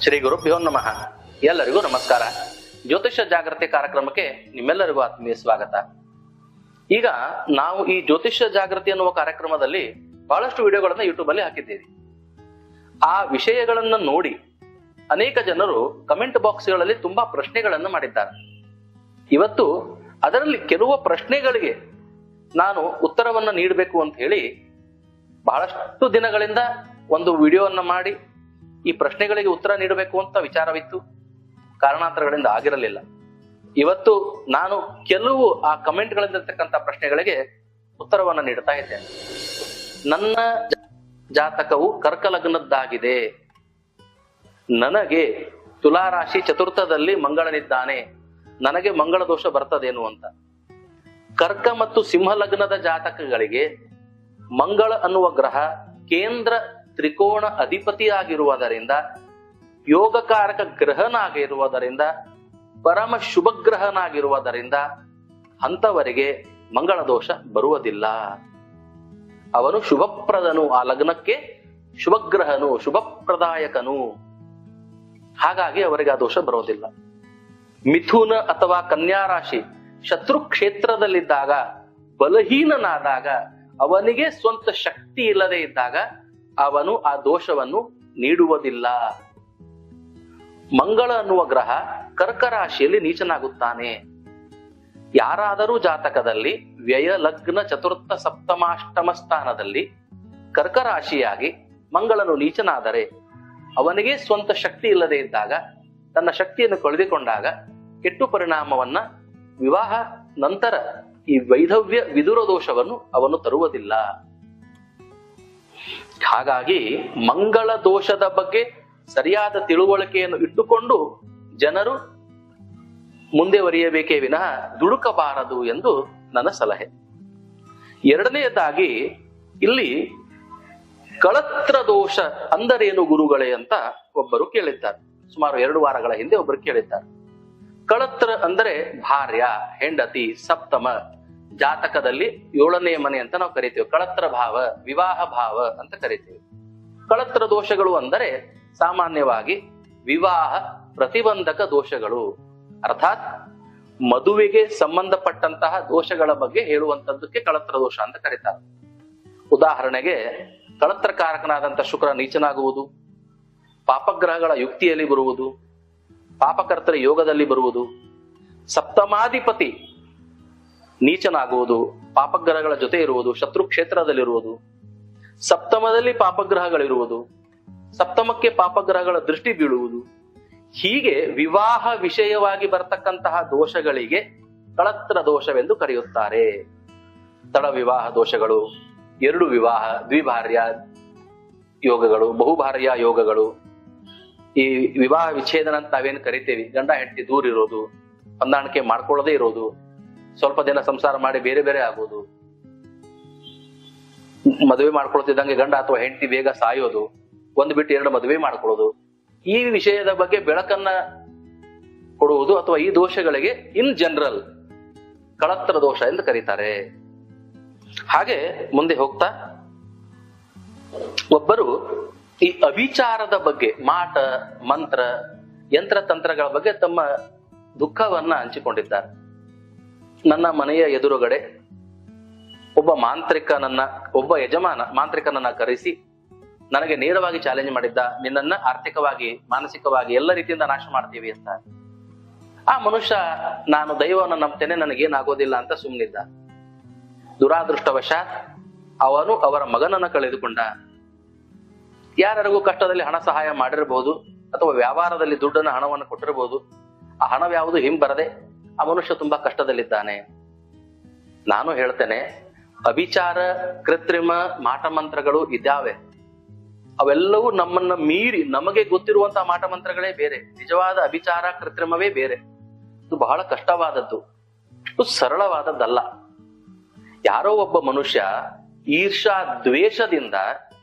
ಶ್ರೀ ಗುರುಭ್ಯೋ ನಮಃ. ಎಲ್ಲರಿಗೂ ನಮಸ್ಕಾರ. ಜ್ಯೋತಿಷ್ಯ ಜಾಗೃತಿ ಕಾರ್ಯಕ್ರಮಕ್ಕೆ ನಿಮ್ಮೆಲ್ಲರಿಗೂ ಆತ್ಮೀಯ ಸ್ವಾಗತ. ಈಗ ನಾವು ಈ ಜ್ಯೋತಿಷ್ಯ ಜಾಗೃತಿ ಅನ್ನುವ ಕಾರ್ಯಕ್ರಮದಲ್ಲಿ ಬಹಳಷ್ಟು ವಿಡಿಯೋಗಳನ್ನ ಯೂಟ್ಯೂಬ್ ಅಲ್ಲಿ ಹಾಕಿದ್ದೀವಿ. ಆ ವಿಷಯಗಳನ್ನ ನೋಡಿ ಅನೇಕ ಜನರು ಕಮೆಂಟ್ ಬಾಕ್ಸ್ಗಳಲ್ಲಿ ತುಂಬಾ ಪ್ರಶ್ನೆಗಳನ್ನು ಮಾಡಿದ್ದಾರೆ. ಇವತ್ತು ಅದರಲ್ಲಿ ಕೆಲವು ಪ್ರಶ್ನೆಗಳಿಗೆ ನಾನು ಉತ್ತರವನ್ನ ನೀಡಬೇಕು ಅಂತ ಹೇಳಿ ಬಹಳಷ್ಟು ದಿನಗಳಿಂದ ಒಂದು ವಿಡಿಯೋವನ್ನ ಮಾಡಿ ಈ ಪ್ರಶ್ನೆಗಳಿಗೆ ಉತ್ತರ ನೀಡಬೇಕು ಅಂತ ವಿಚಾರವಿತ್ತು. ಕಾರಣಾಂತರಗಳಿಂದ ಆಗಿರಲಿಲ್ಲ. ಇವತ್ತು ನಾನು ಕೆಲವು ಆ ಕಮೆಂಟ್ಗಳಿಂದಿರ್ತಕ್ಕಂಥ ಪ್ರಶ್ನೆಗಳಿಗೆ ಉತ್ತರವನ್ನ ನೀಡ್ತಾ ಇದ್ದೇನೆ. ನನ್ನ ಜಾತಕವು ಕರ್ಕ ಲಗ್ನದ್ದಾಗಿದೆ, ನನಗೆ ತುಲಾರಾಶಿ ಚತುರ್ಥದಲ್ಲಿ ಮಂಗಳನಿದ್ದಾನೆ, ನನಗೆ ಮಂಗಳ ದೋಷ ಬರ್ತದೇನು ಅಂತ. ಕರ್ಕ ಮತ್ತು ಸಿಂಹ ಲಗ್ನದ ಜಾತಕಗಳಿಗೆ ಮಂಗಳ ಅನ್ನುವ ಗ್ರಹ ಕೇಂದ್ರ ತ್ರಿಕೋಣ ಅಧಿಪತಿಯಾಗಿರುವುದರಿಂದ, ಯೋಗಕಾರಕ ಗ್ರಹನಾಗಿರುವುದರಿಂದ, ಪರಮ ಶುಭ ಗ್ರಹನಾಗಿರುವುದರಿಂದ ಅಂತವರಿಗೆ ಮಂಗಳ ದೋಷ ಬರುವುದಿಲ್ಲ. ಅವನು ಶುಭಪ್ರದನು, ಆ ಲಗ್ನಕ್ಕೆ ಶುಭಗ್ರಹನು, ಶುಭಪ್ರದಾಯಕನು. ಹಾಗಾಗಿ ಅವರಿಗೆ ಆ ದೋಷ ಬರೋದಿಲ್ಲ. ಮಿಥುನ ಅಥವಾ ಕನ್ಯಾ ರಾಶಿ ಶತ್ರು ಕ್ಷೇತ್ರದಲ್ಲಿದ್ದಾಗ, ಬಲಹೀನನಾದಾಗ, ಅವನಿಗೆ ಸ್ವಂತ ಶಕ್ತಿ ಇಲ್ಲದೆ ಇದ್ದಾಗ ಅವನು ಆ ದೋಷವನ್ನು ನೀಡುವುದಿಲ್ಲ. ಮಂಗಳ ಅನ್ನುವ ಗ್ರಹ ಕರ್ಕ ರಾಶಿಯಲ್ಲಿ ನೀಚನಾಗುತ್ತಾನೆ. ಯಾರಾದರೂ ಜಾತಕದಲ್ಲಿ ವ್ಯಯ ಲಗ್ನ ಚತುರ್ಥ ಸಪ್ತಮಾಷ್ಟಮ ಸ್ಥಾನದಲ್ಲಿ ಕರ್ಕ ರಾಶಿಯಾಗಿ ಮಂಗಳನು ನೀಚನಾದರೆ, ಅವನಿಗೆ ಸ್ವಂತ ಶಕ್ತಿ ಇಲ್ಲದೆ ಇದ್ದಾಗ, ತನ್ನ ಶಕ್ತಿಯನ್ನು ಕಳೆದುಕೊಂಡಾಗ ಕೆಟ್ಟು ಪರಿಣಾಮವನ್ನ ವಿವಾಹ ನಂತರ ಈ ವೈಧವ್ಯ ವಿದುರ ದೋಷವನ್ನು ಅವನು ತರುವುದಿಲ್ಲ. ಹಾಗಾಗಿ ಮಂಗಳ ದೋಷದ ಬಗ್ಗೆ ಸರಿಯಾದ ತಿಳುವಳಿಕೆಯನ್ನು ಇಟ್ಟುಕೊಂಡು ಜನರು ಮುಂದೆವರಿಯಬೇಕೇ ವಿನಃ ದುಡುಕಬಾರದು ಎಂದು ನನ್ನ ಸಲಹೆ. ಎರಡನೆಯದಾಗಿ, ಇಲ್ಲಿ ಕಳತ್ರ ದೋಷ ಅಂದರೇನು ಗುರುಗಳೇ ಅಂತ ಒಬ್ಬರು ಕೇಳಿದ್ದಾರೆ. ಸುಮಾರು 2 ವಾರಗಳ ಹಿಂದೆ ಒಬ್ಬರು ಕೇಳಿದ್ದಾರೆ. ಕಳತ್ರ ಅಂದರೆ ಭಾರ್ಯ, ಹೆಂಡತಿ, ಸಪ್ತಮ, ಜಾತಕದಲ್ಲಿ 7ನೇ ಮನೆ ಅಂತ ನಾವು ಕರಿತೇವೆ. ಕಳತ್ರ ಭಾವ, ವಿವಾಹ ಭಾವ ಅಂತ ಕರಿತೇವೆ. ಕಳತ್ರ ದೋಷಗಳು ಅಂದರೆ ಸಾಮಾನ್ಯವಾಗಿ ವಿವಾಹ ಪ್ರತಿಬಂಧಕ ದೋಷಗಳು, ಅರ್ಥಾತ್ ಮದುವೆಗೆ ಸಂಬಂಧಪಟ್ಟಂತಹ ದೋಷಗಳ ಬಗ್ಗೆ ಹೇಳುವಂತದ್ದಕ್ಕೆ ಕಳತ್ರ ದೋಷ ಅಂತ ಕರೀತಾರೆ. ಉದಾಹರಣೆಗೆ, ಕಳತ್ರಕಾರಕನಾದಂಥ ಶುಕ್ರ ನೀಚನಾಗುವುದು, ಪಾಪಗ್ರಹಗಳ ಯುಕ್ತಿಯಲ್ಲಿ ಬರುವುದು, ಪಾಪಕರ್ತರ ಯೋಗದಲ್ಲಿ ಬರುವುದು, ಸಪ್ತಮಾಧಿಪತಿ ನೀಚನಾಗುವುದು, ಪಾಪಗ್ರಹಗಳ ಜೊತೆ ಇರುವುದು, ಶತ್ರು ಕ್ಷೇತ್ರದಲ್ಲಿರುವುದು, ಸಪ್ತಮದಲ್ಲಿ ಪಾಪಗ್ರಹಗಳಿರುವುದು, ಸಪ್ತಮಕ್ಕೆ ಪಾಪಗ್ರಹಗಳ ದೃಷ್ಟಿ ಬೀಳುವುದು, ಹೀಗೆ ವಿವಾಹ ವಿಷಯವಾಗಿ ಬರತಕ್ಕಂತಹ ದೋಷಗಳಿಗೆ ಕಳತ್ರ ದೋಷವೆಂದು ಕರೆಯುತ್ತಾರೆ. ತಡ ವಿವಾಹ ದೋಷಗಳು, 2 ವಿವಾಹ, ದ್ವಿಭಾರ್ಯ ಯೋಗಗಳು, ಬಹುಭಾರ್ಯ ಯೋಗಗಳು, ಈ ವಿವಾಹ ವಿಚ್ಛೇದನ ಅಂತ ನಾವೇನು ಕರಿತೇವೆ, ಗಂಡ ಹೆಂಡತಿ ದೂರ ಇರೋದು, ಹೊಂದಾಣಿಕೆ ಮಾಡ್ಕೊಳ್ಳದೆ ಇರೋದು, ಸ್ವಲ್ಪ ದಿನ ಸಂಸಾರ ಮಾಡಿ ಬೇರೆ ಬೇರೆ ಆಗೋದು, ಮದುವೆ ಮಾಡ್ಕೊಳ್ತಿದ್ದಂಗೆ ಗಂಡ ಅಥವಾ ಹೆಂಡತಿ ಬೇಗ ಸಾಯೋದು, 1 ಬಿಟ್ಟು 2 ಮದುವೆ ಮಾಡ್ಕೊಳ್ಳೋದು, ಈ ವಿಷಯದ ಬಗ್ಗೆ ಬೆಳಕನ್ನ ಕೊಡುವುದು ಅಥವಾ ಈ ದೋಷಗಳಿಗೆ ಇನ್ ಜನರಲ್ ಕಳತ್ರ ದೋಷ ಎಂದು ಕರೀತಾರೆ. ಹಾಗೆ ಮುಂದೆ ಹೋಗ್ತಾ ಒಬ್ಬರು ಈ ಅಭಿಚಾರದ ಬಗ್ಗೆ, ಮಾಟ ಮಂತ್ರ ಯಂತ್ರ ತಂತ್ರಗಳ ಬಗ್ಗೆ ತಮ್ಮ ದುಃಖವನ್ನ ಹಂಚಿಕೊಂಡಿದ್ದಾರೆ. ನನ್ನ ಮನೆಯ ಎದುರುಗಡೆ ಒಬ್ಬ ಯಜಮಾನ ಮಾಂತ್ರಿಕನನ್ನ ಕರೆಸಿ ನನಗೆ ನೇರವಾಗಿ ಚಾಲೆಂಜ್ ಮಾಡಿದ್ದ, ನಿನ್ನನ್ನ ಆರ್ಥಿಕವಾಗಿ, ಮಾನಸಿಕವಾಗಿ ಎಲ್ಲ ರೀತಿಯಿಂದ ನಾಶ ಮಾಡ್ತೀವಿ ಅಂತ. ಆ ಮನುಷ್ಯ, ನಾನು ದೈವವನ್ನು ನಂಬ್ತೇನೆ, ನನಗೇನಾಗೋದಿಲ್ಲ ಅಂತ ಸುಮ್ಮನಿದ್ದ. ದುರಾದೃಷ್ಟವಶಾತ್ ಅವನು ಅವರ ಮಗನನ್ನ ಕಳೆದುಕೊಂಡ. ಯಾರಿಗೂ ಕಷ್ಟದಲ್ಲಿ ಹಣ ಸಹಾಯ ಮಾಡಿರಬಹುದು ಅಥವಾ ವ್ಯವಹಾರದಲ್ಲಿ ದುಡ್ಡನ್ನ ಹಣವನ್ನು ಕೊಟ್ಟಿರಬಹುದು. ಆ ಹಣವ್ಯಾವುದು ಹಿಂಬರದೆ ಆ ಮನುಷ್ಯ ತುಂಬಾ ಕಷ್ಟದಲ್ಲಿದ್ದಾನೆ. ನಾನು ಹೇಳ್ತೇನೆ, ಅಭಿಚಾರ, ಕೃತ್ರಿಮ ಮಾಟಮಂತ್ರಗಳು ಇದ್ದಾವೆ. ಅವೆಲ್ಲವೂ ನಮ್ಮನ್ನ ಮೀರಿ ನಮಗೆ ಗೊತ್ತಿರುವಂತಹ ಮಾಟಮಂತ್ರಗಳೇ ಬೇರೆ. ನಿಜವಾದ ಅಭಿಚಾರ ಕೃತ್ರಿಮವೇ ಬೇರೆ. ಇದು ಬಹಳ ಕಷ್ಟವಾದದ್ದು, ಇದು ಸರಳವಾದದ್ದಲ್ಲ. ಯಾರೋ ಒಬ್ಬ ಮನುಷ್ಯ ಈರ್ಷಾ ದ್ವೇಷದಿಂದ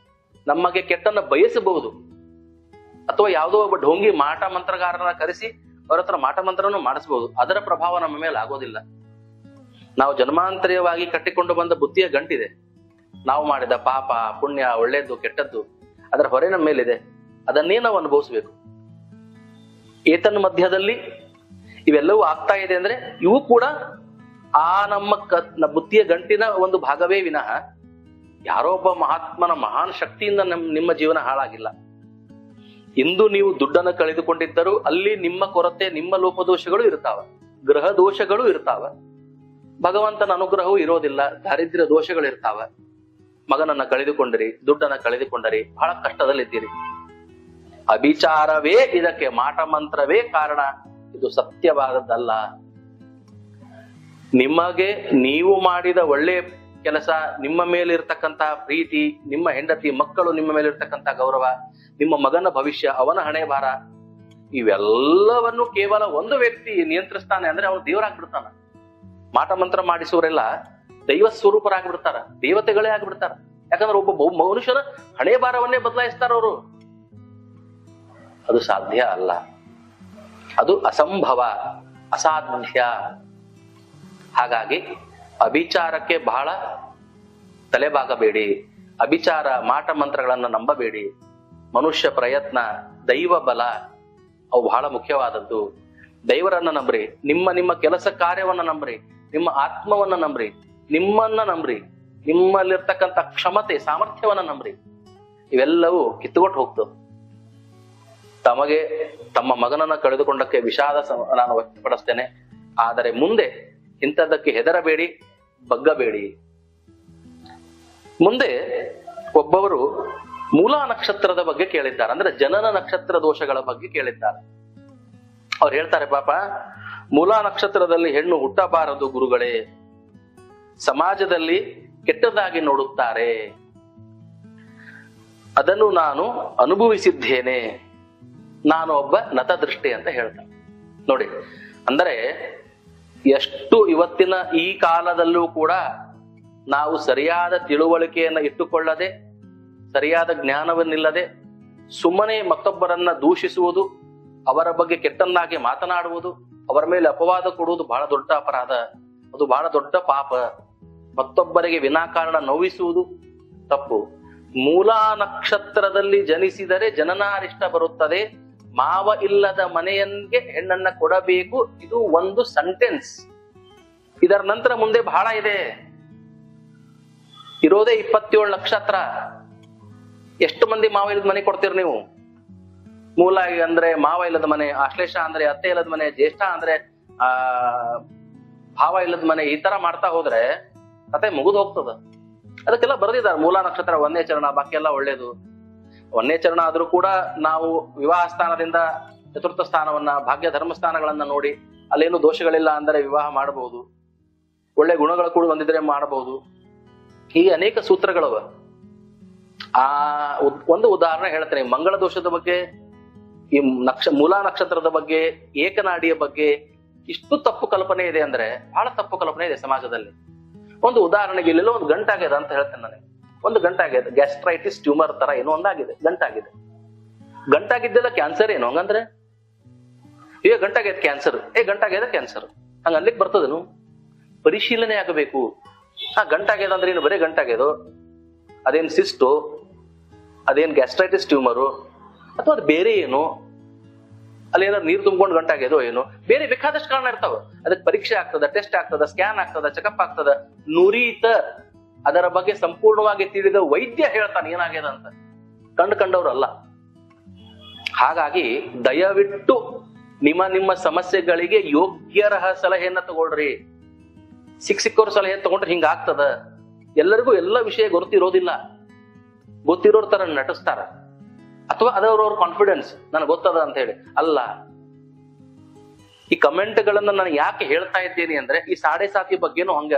ನಮಗೆ ಕೆಟ್ಟನ್ನ ಬಯಸಬಹುದು, ಅಥವಾ ಯಾವುದೋ ಒಬ್ಬ ಢೋಂಗಿ ಮಾಟ ಮಂತ್ರಗಾರನ ಕರೆಸಿ ಅವರ ಹತ್ರ ಮಾಟ ಮಂತ್ರವನ್ನು ಮಾಡಿಸಬಹುದು. ಅದರ ಪ್ರಭಾವ ನಮ್ಮ ಮೇಲೆ ಆಗೋದಿಲ್ಲ. ನಾವು ಜನ್ಮಾಂತರೀಯವಾಗಿ ಕಟ್ಟಿಕೊಂಡು ಬಂದ ಬುದ್ಧಿಯ ಗಂಟಿದೆ. ನಾವು ಮಾಡಿದ ಪಾಪ, ಪುಣ್ಯ, ಒಳ್ಳೇದು, ಕೆಟ್ಟದ್ದು, ಅದರ ಹೊರೆ ನಮ್ಮ ಮೇಲಿದೆ. ಅದನ್ನೇ ನಾವು ಅನುಭವಿಸ್ಬೇಕು. ಏತನ್ ಮಧ್ಯದಲ್ಲಿ ಇವೆಲ್ಲವೂ ಆಗ್ತಾ ಇದೆ ಅಂದ್ರೆ ಇವು ಕೂಡ ಆ ನಮ್ಮ ಬುದ್ಧಿಯ ಗಂಟಿನ ಒಂದು ಭಾಗವೇ ವಿನಃ ಯಾರೋ ಒಬ್ಬ ಮಹಾತ್ಮನ ಮಹಾನ್ ಶಕ್ತಿಯಿಂದ ನಿಮ್ಮ ಜೀವನ ಹಾಳಾಗಿಲ್ಲ. ಇಂದು ನೀವು ದುಡ್ಡನ್ನು ಕಳೆದುಕೊಂಡಿದ್ದರೂ ಅಲ್ಲಿ ನಿಮ್ಮ ಕೊರತೆ, ನಿಮ್ಮ ಲೋಪದೋಷಗಳು ಇರ್ತಾವ, ಗ್ರಹ ದೋಷಗಳು ಇರ್ತಾವ, ಭಗವಂತನ ಅನುಗ್ರಹವೂ ಇರೋದಿಲ್ಲ, ದಾರಿದ್ರ್ಯ ದೋಷಗಳು ಇರ್ತಾವ. ಮಗನನ್ನ ಕಳೆದುಕೊಂಡರಿ, ದುಡ್ಡನ್ನ ಕಳೆದುಕೊಂಡರಿ, ಬಹಳ ಕಷ್ಟದಲ್ಲಿದ್ದೀರಿ. ಅಭಿಚಾರವೇ ಇದಕ್ಕೆ, ಮಾಟ ಮಂತ್ರವೇ ಕಾರಣ. ಇದು ಸತ್ಯವಾದದ್ದಲ್ಲ. ನಿಮಗೆ ನೀವು ಮಾಡಿದ ಒಳ್ಳೆ ಕೆಲಸ, ನಿಮ್ಮ ಮೇಲಿರ್ತಕ್ಕಂತಹ ಪ್ರೀತಿ, ನಿಮ್ಮ ಹೆಂಡತಿ ಮಕ್ಕಳು ನಿಮ್ಮ ಮೇಲಿರ್ತಕ್ಕಂತಹ ಗೌರವ, ನಿಮ್ಮ ಮಗನ ಭವಿಷ್ಯ, ಅವನ ಹಣೆ ಭಾರ, ಇವೆಲ್ಲವನ್ನು ಕೇವಲ ಒಂದು ವ್ಯಕ್ತಿ ನಿಯಂತ್ರಿಸ್ತಾನೆ ಅಂದ್ರೆ ಅವನು ದೇವರಾಗ್ಬಿಡ್ತಾನ. ಮಾಟ ಮಂತ್ರ ಮಾಡಿಸುವರೆಲ್ಲ ದೈವ ಸ್ವರೂಪರಾಗ್ಬಿಡ್ತಾರ, ದೇವತೆಗಳೇ ಆಗ್ಬಿಡ್ತಾರ. ಯಾಕಂದ್ರೆ ಒಬ್ಬ ಮನುಷ್ಯನ ಹಣೆ ಭಾರವನ್ನೇ ಬದಲಾಯಿಸ್ತಾರ ಅವರು. ಅದು ಸಾಧ್ಯ ಅಲ್ಲ, ಅದು ಅಸಂಭವ, ಅಸಾಧ್ಯ. ಹಾಗಾಗಿ ಅಭಿಚಾರಕ್ಕೆ ಬಹಳ ತಲೆಬಾಗಬೇಡಿ. ಅಭಿಚಾರ, ಮಾಟ ಮಂತ್ರಗಳನ್ನ ನಂಬಬೇಡಿ. ಮನುಷ್ಯ ಪ್ರಯತ್ನ, ದೈವ ಬಲ ಅವು ಬಹಳ ಮುಖ್ಯವಾದದ್ದು. ದೈವರನ್ನ ನಂಬ್ರಿ, ನಿಮ್ಮ ಕೆಲಸ ಕಾರ್ಯವನ್ನ ನಂಬ್ರಿ, ನಿಮ್ಮ ಆತ್ಮವನ್ನ ನಂಬ್ರಿ, ನಿಮ್ಮನ್ನ ನಂಬ್ರಿ, ನಿಮ್ಮಲ್ಲಿರ್ತಕ್ಕಂಥ ಕ್ಷಮತೆ, ಸಾಮರ್ಥ್ಯವನ್ನ ನಂಬ್ರಿ. ಇವೆಲ್ಲವೂ ಕಿತ್ತುಕೊಟ್ಟು ಹೋಗ್ತವೆ. ತಮಗೆ ತಮ್ಮ ಮಗನನ್ನ ಕಳೆದುಕೊಂಡಕ್ಕೆ ವಿಷಾದ ನಾನು ವ್ಯಕ್ತಪಡಿಸ್ತೇನೆ. ಆದರೆ ಮುಂದೆ ಇಂಥದ್ದಕ್ಕೆ ಹೆದರಬೇಡಿ, ಬಗ್ಗಬೇಡಿ. ಮುಂದೆ ಒಬ್ಬವರು ಮೂಲಾ ನಕ್ಷತ್ರದ ಬಗ್ಗೆ ಕೇಳಿದ್ದಾರೆ, ಅಂದ್ರೆ ಜನನ ನಕ್ಷತ್ರ ದೋಷಗಳ ಬಗ್ಗೆ ಕೇಳಿದ್ದಾರೆ. ಅವ್ರು ಹೇಳ್ತಾರೆ, ಪಾಪ ಮೂಲಾ ನಕ್ಷತ್ರದಲ್ಲಿ ಹೆಣ್ಣು ಹುಟ್ಟಬಾರದು ಗುರುಗಳೇ, ಸಮಾಜದಲ್ಲಿ ಕೆಟ್ಟದಾಗಿ ನೋಡುತ್ತಾರೆ, ಅದನ್ನು ನಾನು ಅನುಭವಿಸಿದ್ದೇನೆ, ನಾನು ಒಬ್ಬ ನತದೃಷ್ಟಿ ಅಂತ ಹೇಳ್ತಾರೆ. ನೋಡಿ, ಅಂದರೆ ಎಷ್ಟು ಇವತ್ತಿನ ಈ ಕಾಲದಲ್ಲೂ ಕೂಡ ನಾವು ಸರಿಯಾದ ತಿಳುವಳಿಕೆಯನ್ನ ಇಟ್ಟುಕೊಳ್ಳದೆ, ಸರಿಯಾದ ಜ್ಞಾನವನ್ನಿಲ್ಲದೆ ಸುಮ್ಮನೆ ಮತ್ತೊಬ್ಬರನ್ನ ದೂಷಿಸುವುದು, ಅವರ ಬಗ್ಗೆ ಕೆಟ್ಟನ್ನಾಗಿ ಮಾತನಾಡುವುದು, ಅವರ ಮೇಲೆ ಅಪವಾದ ಕೊಡುವುದು ಬಹಳ ದೊಡ್ಡ ಅಪರಾಧ, ಅದು ಬಹಳ ದೊಡ್ಡ ಪಾಪ. ಮತ್ತೊಬ್ಬರಿಗೆ ವಿನಾಕಾರಣ ನೋವಿಸುವುದು ತಪ್ಪು. ಮೂಲಾ ನಕ್ಷತ್ರದಲ್ಲಿ ಜನಿಸಿದರೆ ಜನನಾರಿಷ್ಟ ಬರುತ್ತದೆ, ಮಾವ ಇಲ್ಲದ ಮನೆಯನ್ಗೆ ಹೆಣ್ಣನ್ನ ಕೊಡಬೇಕು. ಇದು ಒಂದು ಸೆಂಟೆನ್ಸ್. ಇದರ ನಂತರ ಮುಂದೆ ಬಹಳ ಇದೆ. ಇರೋದೇ 27 ನಕ್ಷತ್ರ. ಎಷ್ಟು ಮಂದಿ ಮಾವ ಇಲ್ಲದ ಮನೆ ಕೊಡ್ತೀರಿ ನೀವು? ಮೂಲ ಅಂದ್ರೆ ಮಾವ ಇಲ್ಲದ ಮನೆ, ಆಶ್ಲೇಷ ಅಂದ್ರೆ ಅತ್ತೆ ಇಲ್ಲದ ಮನೆ, ಜ್ಯೇಷ್ಠ ಅಂದ್ರೆ ಭಾವ ಇಲ್ಲದ ಮನೆ, ಈ ತರ ಮಾಡ್ತಾ ಹೋದ್ರೆ ಕತೆ ಮುಗಿದು ಹೋಗ್ತದ. ಅದಕ್ಕೆಲ್ಲ ಬರೆದಿದ್ದಾರೆ. ಮೂಲಾ ನಕ್ಷತ್ರ 1ನೇ ಚರಣ, ಬಾಕಿ ಎಲ್ಲ ಒಳ್ಳೇದು. 1ನೇ ಚರಣ ಆದ್ರೂ ಕೂಡ ನಾವು ವಿವಾಹ ಸ್ಥಾನದಿಂದ ಚತುರ್ಥ ಸ್ಥಾನವನ್ನ, ಭಾಗ್ಯ ಧರ್ಮ ಸ್ಥಾನಗಳನ್ನ ನೋಡಿ ಅಲ್ಲೇನು ದೋಷಗಳಿಲ್ಲ ಅಂದ್ರೆ ವಿವಾಹ ಮಾಡಬಹುದು. ಒಳ್ಳೆ ಗುಣಗಳು ಕೂಡ ಹೊಂದಿದ್ರೆ ಮಾಡಬಹುದು. ಹೀಗೆ ಅನೇಕ ಸೂತ್ರಗಳವ. ಒಂದು ಉದಾಹರಣೆ ಹೇಳ್ತೇನೆ. ಮಂಗಳ ದೋಷದ ಬಗ್ಗೆ, ಈ ಮೂಲಾ ನಕ್ಷತ್ರದ ಬಗ್ಗೆ, ಏಕನಾಡಿಯ ಬಗ್ಗೆ ಇಷ್ಟು ತಪ್ಪು ಕಲ್ಪನೆ ಇದೆ ಅಂದ್ರೆ ಬಹಳ ತಪ್ಪು ಕಲ್ಪನೆ ಇದೆ ಸಮಾಜದಲ್ಲಿ. ಒಂದು ಉದಾಹರಣೆಗೆ ಇಲ್ಲೆಲ್ಲ ಒಂದು ಗಂಟಾಗಿದೆ ಅಂತ ಹೇಳ್ತೇನೆ ನನಗೆ. ಒಂದು ಗಂಟಾಗಿದೆ, ಗ್ಯಾಸ್ಟ್ರೈಟಿಸ್ ಟ್ಯೂಮರ್ ತರ ಏನೋ ಒಂದಾಗಿದೆ, ಗಂಟಾಗಿದೆ. ಗಂಟಾಗಿದ್ದೆಲ್ಲ ಕ್ಯಾನ್ಸರ್ ಏನು ಹಂಗಂದ್ರೆ? ಈಗ ಗಂಟಾಗ್ಯದ ಕ್ಯಾನ್ಸರ್, ಗಂಟಾಗ್ಯದ ಕ್ಯಾನ್ಸರ್ ಹಂಗ ಅನ್ಲಿಕ್ಕೆ ಬರ್ತದೇನು? ಪರಿಶೀಲನೆ ಆಗಬೇಕು. ಗಂಟಾಗ್ಯದ ಅಂದ್ರೆ ಏನು? ಬರೀ ಗಂಟಾಗ್ಯದೋ, ಅದೇನ್ ಸಿಸ್ಟು, ಅದೇನ್ ಗ್ಯಾಸ್ಟ್ರೈಟಿಸ್ ಟ್ಯೂಮರು, ಅಥವಾ ಅದು ಬೇರೆ ಏನು, ಅಲ್ಲಿ ಏನಾದ್ರು ನೀರು ತುಂಬಿಕೊಂಡು ಗಂಟಾಗ್ಯದೋ ಏನು, ಬೇರೆ ಬೇಕಾದಷ್ಟು ಕಾರಣ ಇರ್ತಾವ. ಅದಕ್ಕೆ ಪರೀಕ್ಷೆ ಆಗ್ತದ, ಟೆಸ್ಟ್ ಆಗ್ತದ, ಸ್ಕ್ಯಾನ್ ಆಗ್ತದ, ಚೆಕಪ್ ಆಗ್ತದ. ನುರಿತ ಅದರ ಬಗ್ಗೆ ಸಂಪೂರ್ಣವಾಗಿ ತಿಳಿದ ವೈದ್ಯ ಹೇಳ್ತಾನೆ ಏನಾಗ್ಯದ ಅಂತ, ಕಂಡವ್ರಲ್ಲ. ಹಾಗಾಗಿ ದಯವಿಟ್ಟು ನಿಮ್ಮ ಸಮಸ್ಯೆಗಳಿಗೆ ಯೋಗ್ಯರ ಸಲಹೆಯನ್ನ ತಗೊಳ್ರಿ. ಸಿಕ್ಕವ್ರ ಸಲಹೆ ತಗೊಂಡ್ರೆ ಹಿಂಗ ಆಗ್ತದ. ಎಲ್ಲರಿಗೂ ಎಲ್ಲ ವಿಷಯ ಗೊತ್ತಿರೋದಿಲ್ಲ, ಗೊತ್ತಿರೋರ್ ತರ ನಟಿಸ್ತಾರ, ಅಥವಾ ಅದವ್ರವ್ರ ಕಾನ್ಫಿಡೆನ್ಸ್ ನನಗೆ ಗೊತ್ತದ ಅಂತ ಹೇಳಿ ಅಲ್ಲ. ಈ ಕಮೆಂಟ್ ಗಳನ್ನ ನಾನು ಯಾಕೆ ಹೇಳ್ತಾ ಇದ್ದೇನೆ ಅಂದ್ರೆ, ಈ ಸಾಡೆ ಸಾತಿ ಬಗ್ಗೆನೂ ಹಂಗ.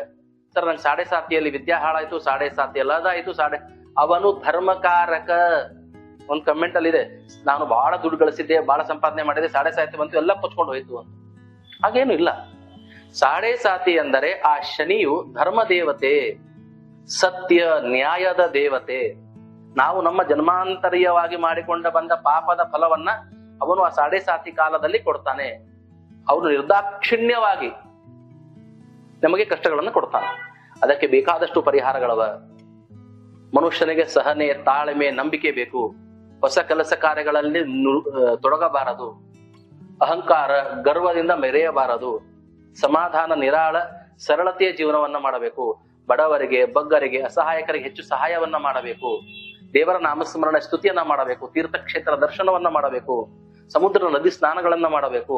ಸರ್ ನಂಗೆ ಸಾಡೆ ಸಾತಿಯಲ್ಲಿ ವಿದ್ಯಾ ಹಾಳಾಯ್ತು, ಸಾಡೆ ಸಾತಿಯಲ್ಲಿ ಅದಾಯ್ತು, ಅವನು ಧರ್ಮಕಾರಕ. ಒಂದ್ ಕಮೆಂಟ್ ಅಲ್ಲಿ ಇದೆ, ನಾನು ಬಹಳ ದುಡ್ಡು ಗಳಿಸಿದ್ದೆ, ಬಹಳ ಸಂಪಾದನೆ ಮಾಡಿದೆ, ಸಾಡೆ ಸಾತಿ ಬಂತು, ಎಲ್ಲ ಕೊಚ್ಕೊಂಡು ಹೋಯ್ತು ಅಂತ. ಹಾಗೇನು ಇಲ್ಲ. ಸಾಡೆ ಸಾತಿ ಅಂದರೆ ಆ ಶನಿಯು ಧರ್ಮ ದೇವತೆ, ಸತ್ಯ ನ್ಯಾಯದ ದೇವತೆ. ನಾವು ನಮ್ಮ ಜನ್ಮಾಂತರೀಯವಾಗಿ ಮಾಡಿಕೊಂಡ ಬಂದ ಪಾಪದ ಫಲವನ್ನ ಅವನು ಆ ಸಾಡೆ ಸಾತಿ ಕಾಲದಲ್ಲಿ ಕೊಡ್ತಾನೆ. ಅವನು ನಿರ್ದಾಕ್ಷಿಣ್ಯವಾಗಿ ನಮಗೆ ಕಷ್ಟಗಳನ್ನು ಕೊಡ್ತಾನೆ. ಅದಕ್ಕೆ ಬೇಕಾದಷ್ಟು ಪರಿಹಾರಗಳವ. ಮನುಷ್ಯನಿಗೆ ಸಹನೆ, ತಾಳ್ಮೆ, ನಂಬಿಕೆ ಬೇಕು. ಹೊಸ ಕೆಲಸ ಕಾರ್ಯಗಳಲ್ಲಿ ತೊಡಗಬಾರದು. ಅಹಂಕಾರ ಗರ್ವದಿಂದ ಮೆರೆಯಬಾರದು. ಸಮಾಧಾನ ನಿರಾಳ ಸರಳತೆಯ ಜೀವನವನ್ನ ಮಾಡಬೇಕು. ಬಡವರಿಗೆ, ಬಗ್ಗರಿಗೆ, ಅಸಹಾಯಕರಿಗೆ ಹೆಚ್ಚು ಸಹಾಯವನ್ನ ಮಾಡಬೇಕು. ದೇವರ ನಾಮಸ್ಮರಣ ಸ್ತುತಿಯನ್ನ ಮಾಡಬೇಕು. ತೀರ್ಥಕ್ಷೇತ್ರ ದರ್ಶನವನ್ನ ಮಾಡಬೇಕು. ಸಮುದ್ರ ನದಿ ಸ್ನಾನಗಳನ್ನ ಮಾಡಬೇಕು.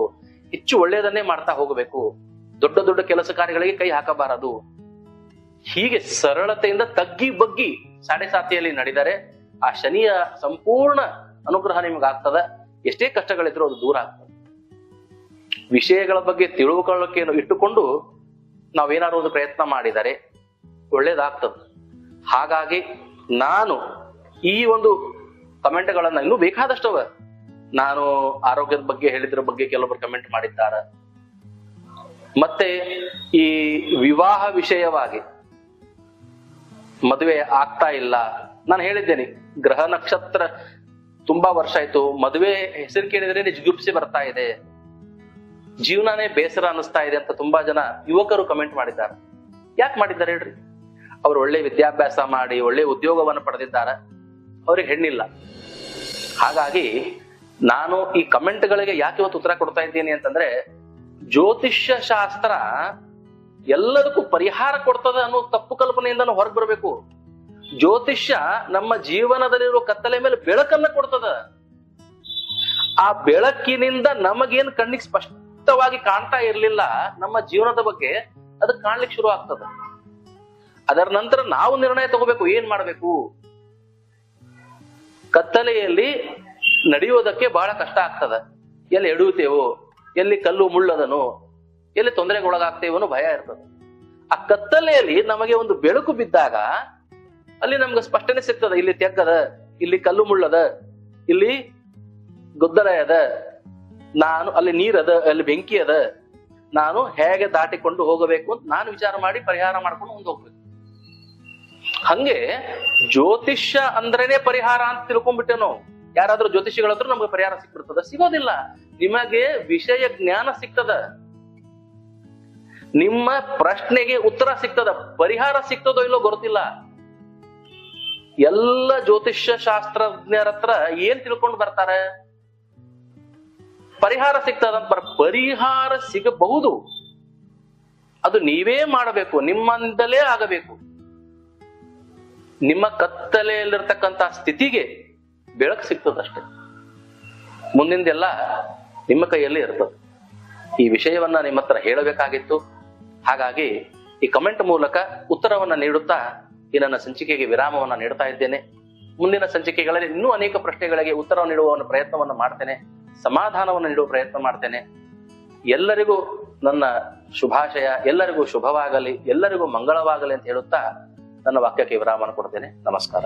ಹೆಚ್ಚು ಒಳ್ಳೆಯದನ್ನೇ ಮಾಡ್ತಾ ಹೋಗಬೇಕು. ದೊಡ್ಡ ದೊಡ್ಡ ಕೆಲಸ ಕಾರ್ಯಗಳಿಗೆ ಕೈ ಹಾಕಬಾರದು. ಹೀಗೆ ಸರಳತೆಯಿಂದ ತಗ್ಗಿ ಬಗ್ಗಿ ಸಾಡೆ ಸಾತಿಯಲ್ಲಿ ನಡೆದರೆ ಆ ಶನಿಯ ಸಂಪೂರ್ಣ ಅನುಗ್ರಹ ನಿಮ್ಗಾಗ್ತದ. ಎಷ್ಟೇ ಕಷ್ಟಗಳಿದ್ರು ಅದು ದೂರ ಆಗ್ತದೆ. ವಿಷಯಗಳ ಬಗ್ಗೆ ತಿಳುವಳಿಕೆಯನ್ನು ಇಟ್ಟುಕೊಂಡು ನಾವೇನಾದ್ರು ಒಂದು ಪ್ರಯತ್ನ ಮಾಡಿದರೆ ಒಳ್ಳೇದಾಗ್ತದೆ. ಹಾಗಾಗಿ ನಾನು ಈ ಒಂದು ಕಮೆಂಟ್ಗಳನ್ನ ಇನ್ನೂ ಬೇಕಾದಷ್ಟವ, ನಾನು ಆರೋಗ್ಯದ ಬಗ್ಗೆ ಹೇಳಿದ್ರ ಬಗ್ಗೆ ಕೆಲವೊಬ್ರು ಕಮೆಂಟ್ ಮಾಡಿದ್ದಾರೆ. ಮತ್ತೆ ಈ ವಿವಾಹ ವಿಷಯವಾಗಿ ಮದುವೆ ಆಗ್ತಾ ಇಲ್ಲ, ನಾನು ಹೇಳಿದ್ದೇನೆ ಗ್ರಹ ನಕ್ಷತ್ರ ತುಂಬಾ ವರ್ಷ ಆಯ್ತು, ಮದುವೆ ಹೆಸರು ಕೇಳಿದ್ರೆ ಜಿಗುಪ್ಸೆ ಬರ್ತಾ ಇದೆ, ಜೀವನನೇ ಬೇಸರ ಅನಿಸ್ತಾ ಇದೆ ಅಂತ ತುಂಬಾ ಜನ ಯುವಕರು ಕಮೆಂಟ್ ಮಾಡಿದ್ದಾರೆ. ಯಾಕೆ ಮಾಡಿದ್ದಾರೆ ಹೇಳ್ರಿ? ಅವ್ರು ಒಳ್ಳೆ ವಿದ್ಯಾಭ್ಯಾಸ ಮಾಡಿ ಒಳ್ಳೆ ಉದ್ಯೋಗವನ್ನು ಪಡೆದಿದ್ದಾರೆ, ಅವ್ರಿಗೆ ಹೆಣ್ಣಿಲ್ಲ. ಹಾಗಾಗಿ ನಾನು ಈ ಕಮೆಂಟ್ಗಳಿಗೆ ಯಾಕೆ ಇವತ್ತು ಉತ್ತರ ಕೊಡ್ತಾ ಇದ್ದೀನಿ ಅಂತಂದ್ರೆ, ಜ್ಯೋತಿಷ್ಯ ಶಾಸ್ತ್ರ ಎಲ್ಲದಕ್ಕೂ ಪರಿಹಾರ ಕೊಡ್ತದ ಅನ್ನೋ ತಪ್ಪು ಕಲ್ಪನೆಯಿಂದ ಹೊರಗೆ ಬರಬೇಕು. ಜ್ಯೋತಿಷ್ಯ ನಮ್ಮ ಜೀವನದಲ್ಲಿರುವ ಕತ್ತಲೆ ಮೇಲೆ ಬೆಳಕನ್ನ ಕೊಡ್ತದ. ಆ ಬೆಳಕಿನಿಂದ ನಮಗೇನು ಕಣ್ಣಿಗೆ ಸ್ಪಷ್ಟವಾಗಿ ಕಾಣ್ತಾ ಇರ್ಲಿಲ್ಲ ನಮ್ಮ ಜೀವನದ ಬಗ್ಗೆ, ಅದು ಕಾಣ್ಲಿಕ್ಕೆ ಶುರು ಆಗ್ತದ. ಅದರ ನಂತರ ನಾವು ನಿರ್ಣಯ ತಗೋಬೇಕು, ಏನ್ ಮಾಡ್ಬೇಕು. ಕತ್ತಲೆಯಲ್ಲಿ ನಡೆಯುವುದಕ್ಕೆ ಬಹಳ ಕಷ್ಟ ಆಗ್ತದ. ಎಲ್ಲಿ ಎಡುತ್ತೇವೋ, ಎಲ್ಲಿ ಕಲ್ಲು ಮುಳ್ಳದನೋ, ಎಲ್ಲಿ ತೊಂದರೆಗೊಳಗಾಗ್ತೇವೋ ಭಯ ಇರ್ತದೆ. ಆ ಕತ್ತಲೆಯಲ್ಲಿ ನಮಗೆ ಒಂದು ಬೆಳಕು ಬಿದ್ದಾಗ ಅಲ್ಲಿ ನಮ್ಗೆ ಸ್ಪಷ್ಟನೆ ಸಿಗ್ತದ. ಇಲ್ಲಿ ತೆಗ್ಗದ, ಇಲ್ಲಿ ಕಲ್ಲು ಮುಳ್ಳದ, ಇಲ್ಲಿ ಗೊದ್ದಲ ಅದ, ನಾನು ಅಲ್ಲಿ ನೀರದ, ಅಲ್ಲಿ ಬೆಂಕಿ ಅದ, ನಾನು ಹೇಗೆ ದಾಟಿಕೊಂಡು ಹೋಗಬೇಕು ಅಂತ ನಾನು ವಿಚಾರ ಮಾಡಿ ಪರಿಹಾರ ಮಾಡ್ಕೊಂಡು ಮುಂದೆ ಹೋಗ್ಬೇಕು. ಹಂಗೆ ಜ್ಯೋತಿಷ್ಯ ಅಂದ್ರೇನೆ ಪರಿಹಾರ ಅಂತ ತಿಳ್ಕೊಂಡ್ಬಿಟ್ಟೆ ನಾವು. ಯಾರಾದ್ರೂ ಜ್ಯೋತಿಷಿಗಳಾದ್ರೂ ನಮ್ಗೆ ಪರಿಹಾರ ಸಿಕ್ಬಿಡ್ತದ? ಸಿಗೋದಿಲ್ಲ. ನಿಮಗೆ ವಿಷಯ ಜ್ಞಾನ ಸಿಗ್ತದ, ನಿಮ್ಮ ಪ್ರಶ್ನೆಗೆ ಉತ್ತರ ಸಿಗ್ತದ, ಪರಿಹಾರ ಸಿಗ್ತದೋ ಇಲ್ಲೋ ಗೊತ್ತಿಲ್ಲ. ಎಲ್ಲ ಜ್ಯೋತಿಷ್ಯ ಶಾಸ್ತ್ರಜ್ಞರ ಹತ್ರ ಏನ್ ತಿಳ್ಕೊಂಡು ಬರ್ತಾರೆ? ಪರಿಹಾರ ಸಿಗ್ತದಂತ ಪರಿಹಾರ ಸಿಗಬಹುದು, ಅದು ನೀವೇ ಮಾಡಬೇಕು, ನಿಮ್ಮಿಂದಲೇ ಆಗಬೇಕು. ನಿಮ್ಮ ಕತ್ತಲೆಯಲ್ಲಿರ್ತಕ್ಕಂಥ ಸ್ಥಿತಿಗೆ ಬೆಳಕು ಸಿಗ್ತದಷ್ಟೇ. ಮುಂದಿಂದೆಲ್ಲ ನಿಮ್ಮ ಕೈಯಲ್ಲಿ ಇರ್ತದೆ. ಈ ವಿಷಯವನ್ನ ನಿಮ್ಮ ಹತ್ರ ಹೇಳಬೇಕಾಗಿತ್ತು. ಹಾಗಾಗಿ ಈ ಕಮೆಂಟ್ ಮೂಲಕ ಉತ್ತರವನ್ನ ನೀಡುತ್ತಾ ಈ ನನ್ನ ಸಂಚಿಕೆಗೆ ವಿರಾಮವನ್ನ ನೀಡ್ತಾ ಇದ್ದೇನೆ. ಮುಂದಿನ ಸಂಚಿಕೆಗಳಲ್ಲಿ ಇನ್ನೂ ಅನೇಕ ಪ್ರಶ್ನೆಗಳಿಗೆ ಉತ್ತರ ನೀಡುವ ಪ್ರಯತ್ನವನ್ನು ಮಾಡ್ತೇನೆ, ಸಮಾಧಾನವನ್ನು ನೀಡುವ ಪ್ರಯತ್ನ ಮಾಡ್ತೇನೆ. ಎಲ್ಲರಿಗೂ ನನ್ನ ಶುಭಾಶಯ, ಎಲ್ಲರಿಗೂ ಶುಭವಾಗಲಿ, ಎಲ್ಲರಿಗೂ ಮಂಗಳವಾಗಲಿ ಅಂತ ಹೇಳುತ್ತಾ ನನ್ನ ವಾಕ್ಯಕ್ಕೆ ವಿರಾಮವನ್ನು ಕೊಡ್ತೇನೆ. ನಮಸ್ಕಾರ.